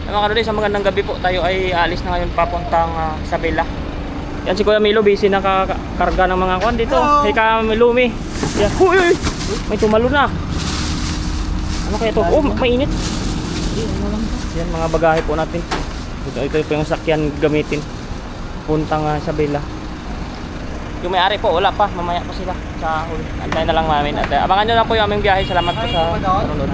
Mga kalodi, sa magandang gabi po. Tayo ay alis na ngayon papuntang Isabela. Yan si Kuya Milo, busy nakakarga ng mga kuwan dito. Hey ka Milumi. Yan. Uy! May tumalo na. Ano kaya to? Oh, mainit. Yan, mga bagahe po natin. Ito po yung sakyan gamitin. Puntang Isabela. Yung may-ari po, wala pa. Mamaya pa sila sa huli. Antayin na lang namin. At abangan nyo lang po yung aming biyahe. Salamat po sa panonood.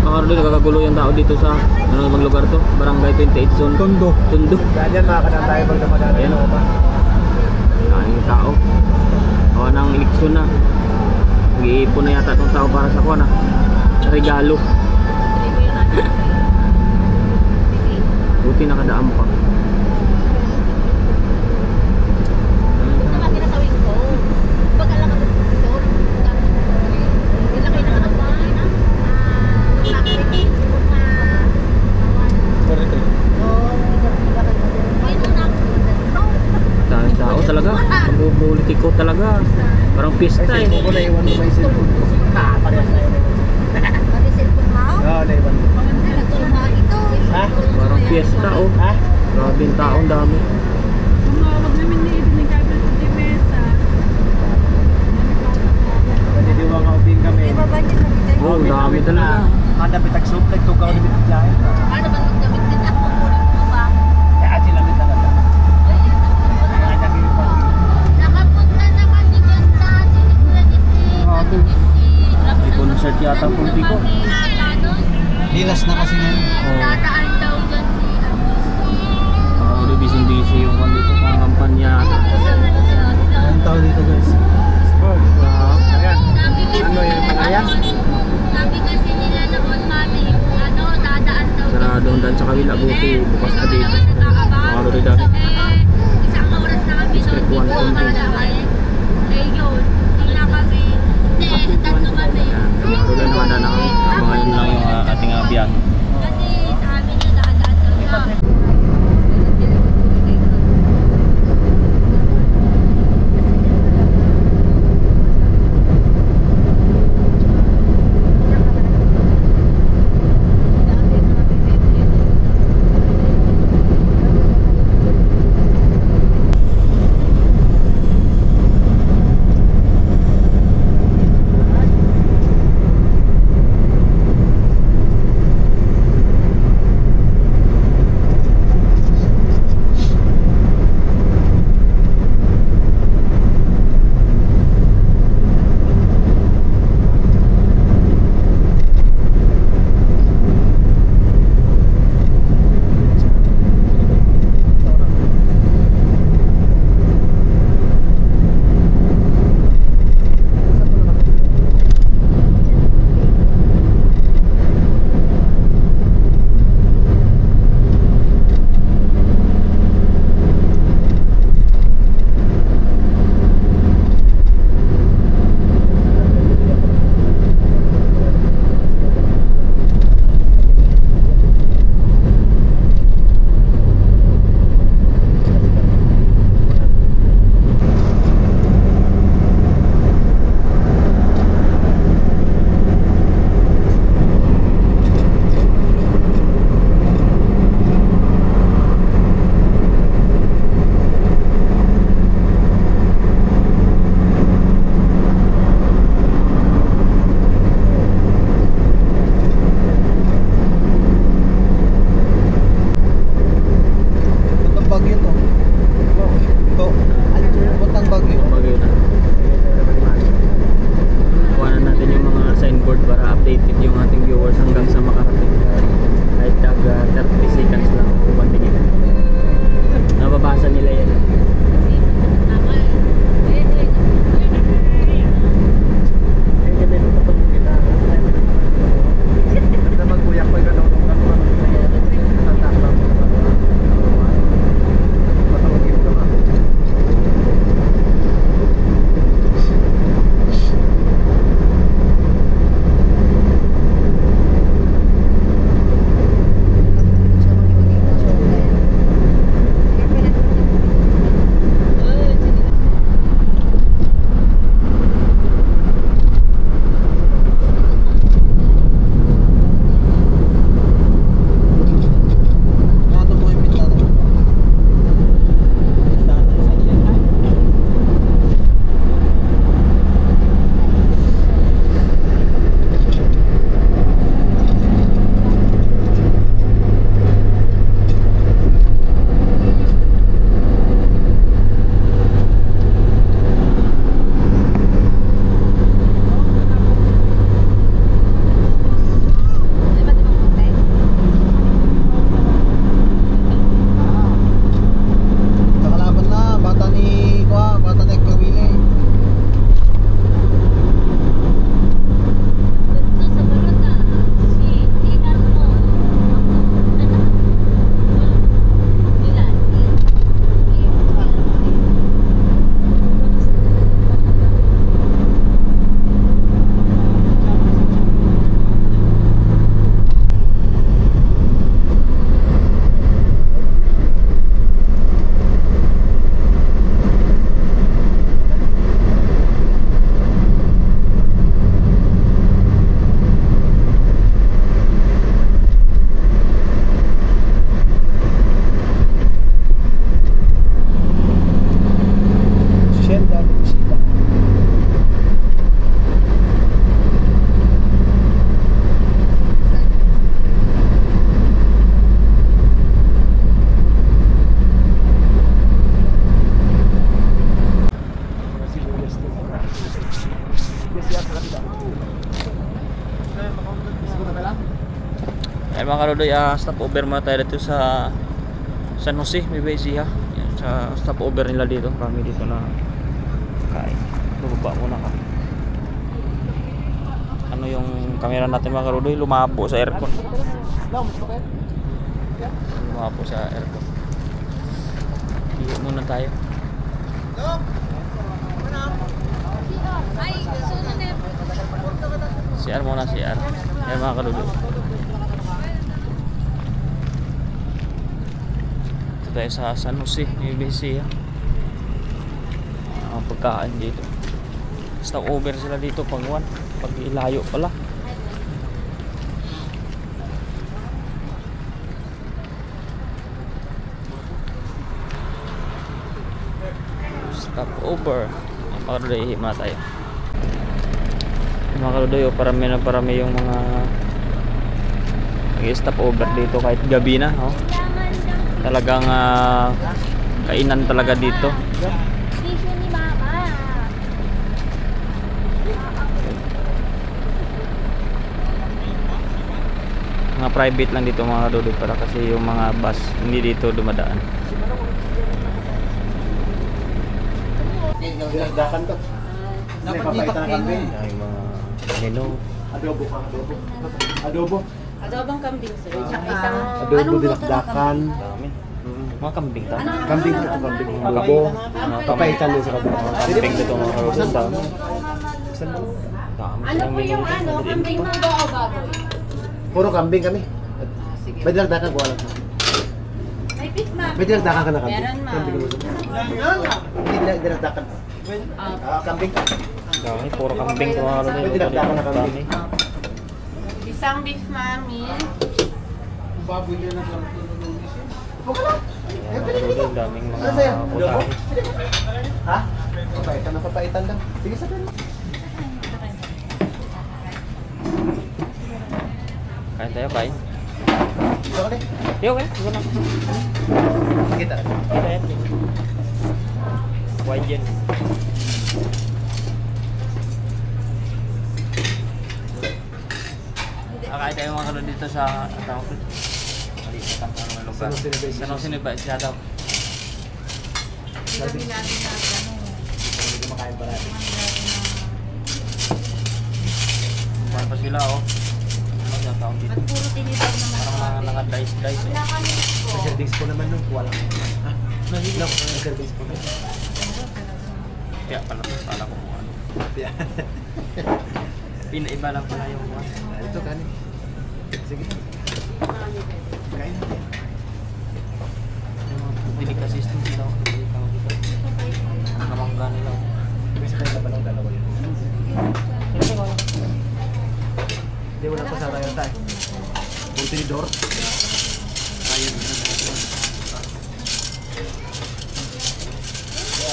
Mga kardo, nagkakagulo yung tao dito sa ano bang lugar to? Barangay 28 Zone. Tondo. Ganyan makakadaan tayo pag namadaan. Ayan o. Kaing tao. Kawa ng eleksyon na. Nag-iipon na yata itong tao para sa kuha na regalo. Buti nakadaan pa. Tao talaga, pag-politiko talaga. Parang pista eh. Ako na iwan mo may cellphone ko. Parehas na yun. Pati cellphone mo? Oo, naiwan mo. Ha? Parang Piyesta oh. Ha? Grabe yung taong dami. Tumawag namin ni Ibn ng Cabin sa Dimesa. Pwede ka ubing kami. Ibaba niya sa bitay. Oo, ang dami talaga. Kada bitag-soup, nagtugaw na bitag-lahin. Ano ba magdamit din ako? Kulit mo ba? Kaya sila may talaga. Mga naging pag- Nakapunta naman ni Ganda. May concert yata po dito. Lilas na kasi ngayon. Dadaan daw dyan si Ako ulit busy yung kwan dito. Pangampanya. Anong tao dito guys? Ayan. Ano yung pangayan? Sabi kasi nila naman mami, dadaan daw. Sarado hanggang sa kabila. Buti bukas na dito. Mga ulit dami. Isang oras na kami District 1 Tondo. yun, hindi na kami. Hindi, tatlo kami. Yan, mga ulit na handa na kami. Abangan nyo lang yung ating biyahe. Kasi sa amin na dadaan daw siya. Ay mga karodoy, stop over muna tayo dito sa San Jose, Nueva Ecija. Yan, sa stop over nila dito. Kami dito na kain. Bubaba muna kami. Ano yung camera natin mga karodoy? Lumapo sa aircon. Lumapo sa aircon. Iyon muna tayo. Ay, sunod na. CR muna, CR. Yan mga karodoy. Tayo sa San Jose, Nueva Ecija. Ang pagkain dito. Stop over sila dito pag ilayo pala. Stop over. Mga kaludoy, hima tayo. Mga kaludoy, parami yung mga stop over dito kahit gabi na. Oh. Talagang kainan talaga dito. Tissue ni Mama. Mga private lang dito mga kaludoy para kasi yung mga bus hindi dito dumadaan. Dinagdakan to. Dapat itak kambing. Yung mga menu. Adobo ka, adobo. Adobo. Adobong kambing, sir. Tsaka isang... Adobo dinakdakan. Dami. Mga kambing ta. Kambing to, kambing. Kabo. Papaitan din sa kabila. Kambing dito mga kaludoy. Dami. Ano po yung ano? Kambing mundo o baboy? Puro kambing kami. May dinagdakan ko alam. May beef, Ma'am. May dinagdakan ka na kambing. Meron, ma'am. Kambing mo. Hindi dinagdakan. Kambing. Dami, puro kambing to mga kaludoy. May dinagdakan na kambing. Isang beef, mami. Baboy din ang Mga kaludoy, daming mga Ano sa'yo? putahe. Ha? Papaitan na papaitan lang. Sige sa pera. Kain tayo, kain. Dito ka din. Yo, okay. Ito na. Kita. Wide yan. Kain tayo mga kaludoy dito sa tawag ko. Maliit na lugar. San Jose, Nueva Ecija. San Jose, Nueva Ecija daw. Sabi natin na gano'n. Hindi ko makain pa natin. Kuhan pa sila, oh. Ano yung tawag dito? Ba't puro tinitag naman Parang mga naka-dice-dice, eh. Wala kami po. May servings po naman nung kuha lang. Ha? No, may servings po. Kaya pala ko kung ano. Yeah. Pinaiba lang pala yung kuhan. Ito kanin. Sige. Kain natin. Yung mga delicate system sila, oh. Yung tawag dito. Kamangga nila, oh. May sakay na ba ng dalawa yun? Hindi mo na pa sa tayo tayo. Contenidor. Ayun.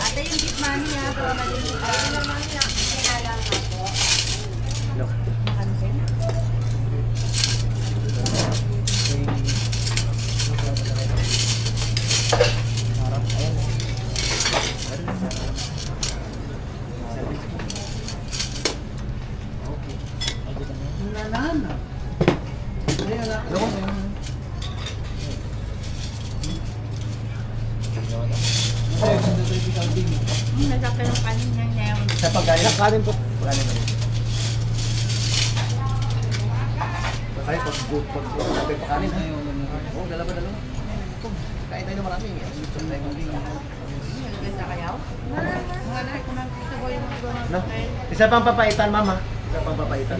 Ate yung beef mami ha. Kung maliliit. Ano naman yan? Kailangan nga po. No. Harap, ayan. Ano ko? Nagkaka yung kanin niya ngayon. Sa pagkain. Kanin po. Kanin mo. Kaya pag sabi pa kanin. Oo, dalawa. Kain tayo na marami. Ganda kayaw? Mga nakikumang dito ko yung mga No? Isa pang papaitan, mama. Isa pang papaitan.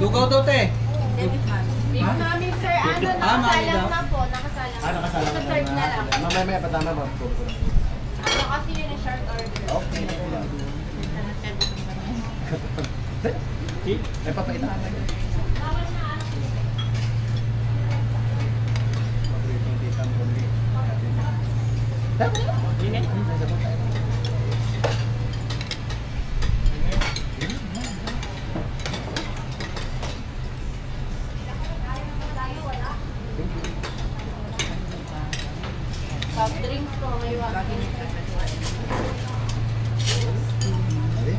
Lugaw daw, te. Beef mami sir. Ano? Nakasalang na po. Nakasalang. Nakasala ka Serve na lang. Mamaya patama mo. Ano kasi yun yung short order. Okay. May papaitan. Soft drinks po. Hindi?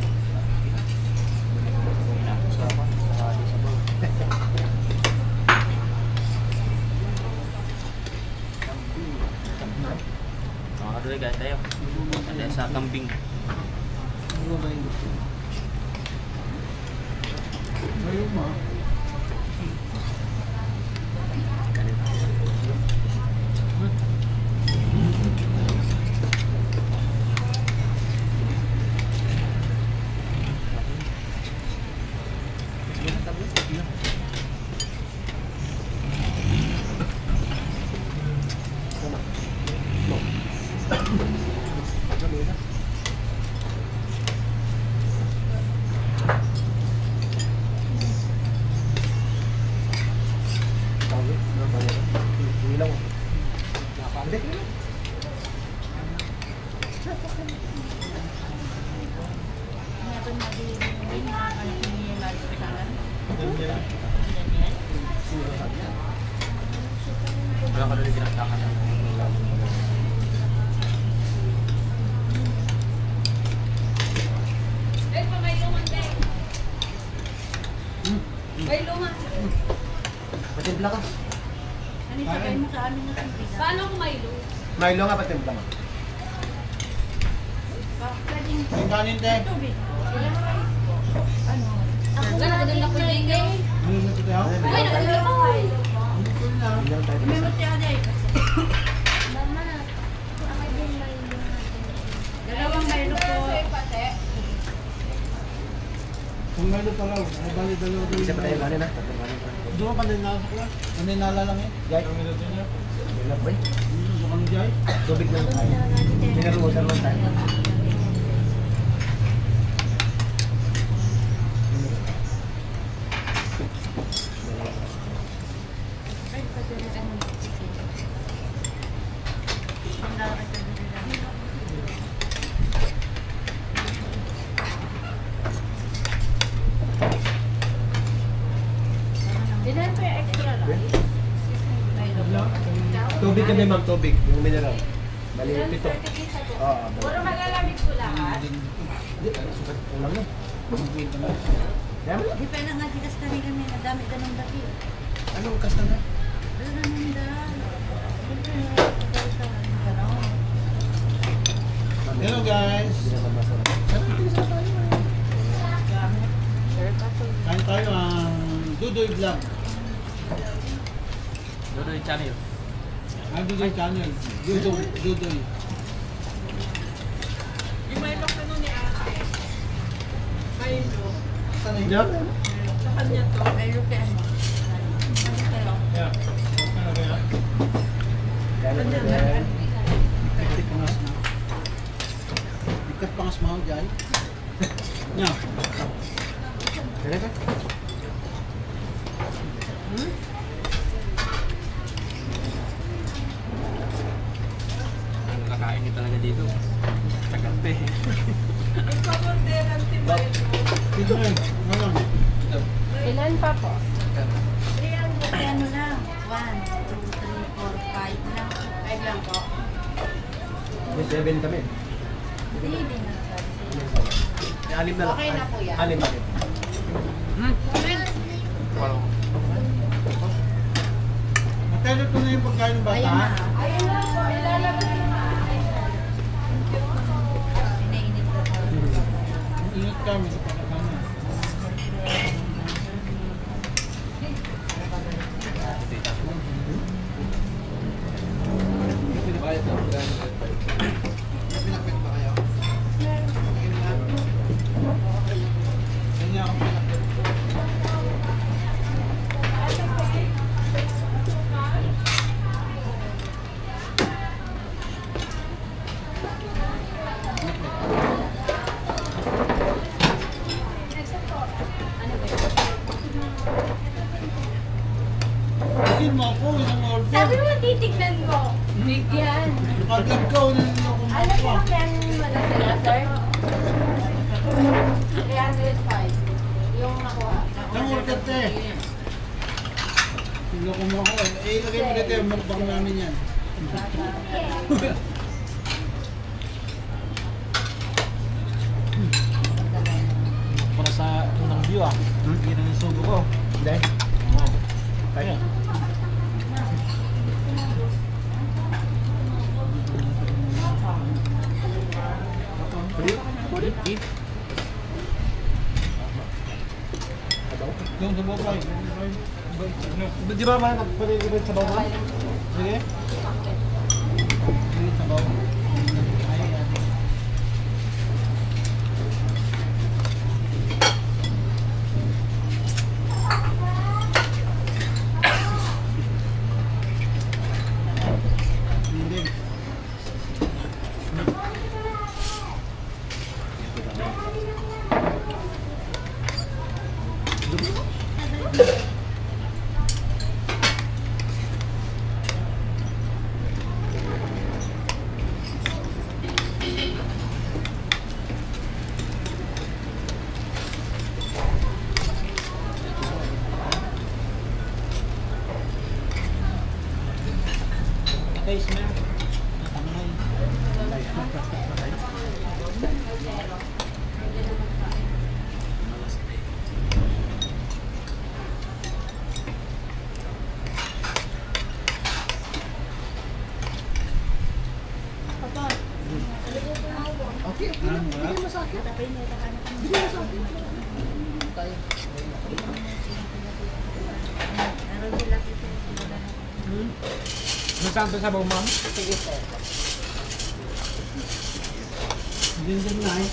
Mga kaduloy, guys tayo. Ada sa kambing. Ngayon mo. Wala kaduloy, pinagtakan na. Patimpla ka. Ano sabihin mo sa amin na tubig? Paano kung Milo? Milo nga, patimpla ka. Pwedeng Yung kanin, te. tubig. Ilang rice po? Ano? Ako nakadala ko din eh. Ano na ito, te? Ay, nakadala ko. Ilan tayo? May mati ako dahil. Mama, ako din may Dalawang Milo po. Kung Milo pa raw, ano bali dalawa doon? Isa pa tayo kanin, ha? Tatlong kanin pa. Doon pa ninasok lang. Naninala lang eh. Jai. Ang minuto niya. Ilan ba eh? Mukhang jay. Tubig lang tayo. Sinarusan lang tayo. Ilan po yung extra rice? Milo. Tubig kami, ma'am. Tubig. Yung mineral. Bali, pito. Oo. Puro magalamig po lahat. Hindi, sukat. Ulang na. Kaya mo? Di pa lang nga tigas na rin kami. Nadami ka ng dati. Anong kasta na? Ano naman dahil? Hello guys. Hindi naman masarap. Sarap yung tinisa tayo. Kain tayo ang Dudoy Vlog. Dudoy channel. Ang Dudoy channel. Dudoy. Yung Milo ka nun ni ate. Milo. Saan na Yeah. Sa kanya to. Milo kaya mo. Ano kayo? Yeah. Ano kaya? Kaya na pala. Ikat pangas na. Ikat pangas mo, Jai. Yeah. Kaya ka? Ang kakain niyo talaga dito. Tagal pa eh. Ipapagderan si Milo. Dito ngayon. Ano lang? Ilan pa po? Ano lang? 1, 2, 3, 4, 5 lang. 5 lang po. May 7 kami. Hindi, hindi na sabi. Anim na lang. Okay na po yan. Anim. Matalo ko na yung pagkain ng bata. Ayun na. ha? Ayun lang po. Ilalabas na na. Pinainit ko po. Ingat kami sa pagkakama. Pinakpit ba kayo? Kanya ako pinakpit. Bigyan mo ako, isang order. Sabi mo, titignan ko. Bigyan. Pag-vlog ka, unang niloko mo Alam ako. mo kung wala sila, sir? 305. Yung nakuha. Isang order, te. Niloko mo ako. Eh, ilagay mo dito yung mukbang namin yan. ah. Hindi na nasubo ko. Hindi. Oo. Kaya. Yung sa bawah. Di ba man pag-ibig sa bawah? Sige. Sige sa bawah. Ay, ate. Hindi. Guys, ma'am. Okay, okay lang. Hindi masakit. Hindi masakit. Tayo. Nasaan sa bawah, ma'am? Sige, sir. Diyan na eh.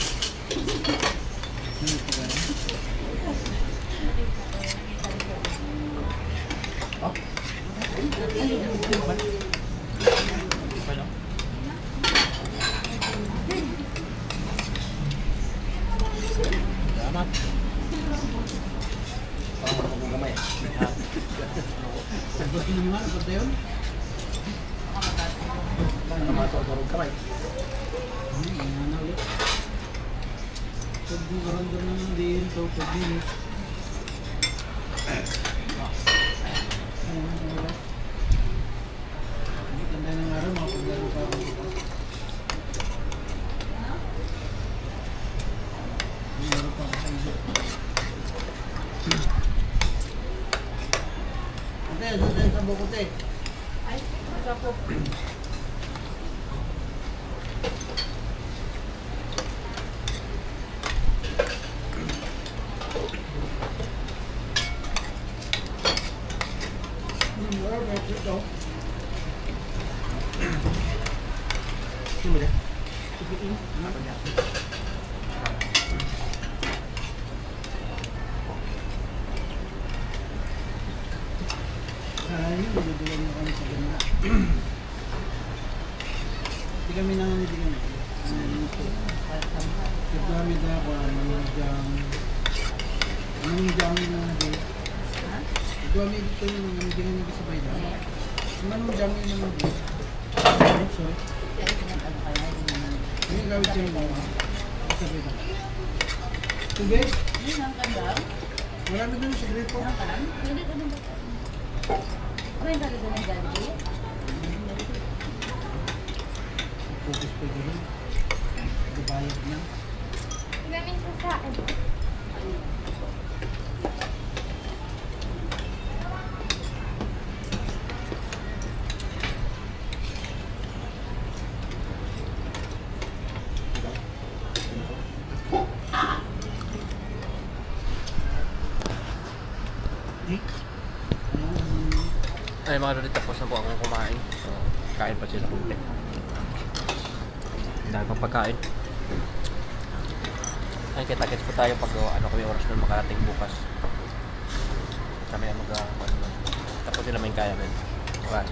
Salamat. Parang ako gamay. Gusto niyo naman, pati yun? Namato-torog kamay. Ano ulit? Pag nakaramdam naman din, so pag din. Hindi ganda ng araw, mga paglaro pa ako dito. Meron pa ako sa iso. Ate, doon tayo sa bukot eh. Ay, ako po. Sino ba? Ayun, bibilang na kami sa ganda. Hindi kami nangangibigan. Kagamit ako, manunjang na hindi. Kagamit ito yung nangangibigan nyo kasabay na. Manunjang yung nangangibigan. Sorry. Yung gawin siya yung kasabay na. Sige? Yun ang kandang. Marami doon sa gripo. Hindi ko nung bata. Kuya, talaga ng Jollibee? Focus pa gano'n. Kabayad na. Ilamin ko sa akin. Ay mga lodi, tapos na po akong kumain. So, kain pa sila. Ang dami pang pagkain. Ay, kita-kits po tayo pag ano kami oras na makarating bukas. Kami ang tapos sila may kaya men. Bye.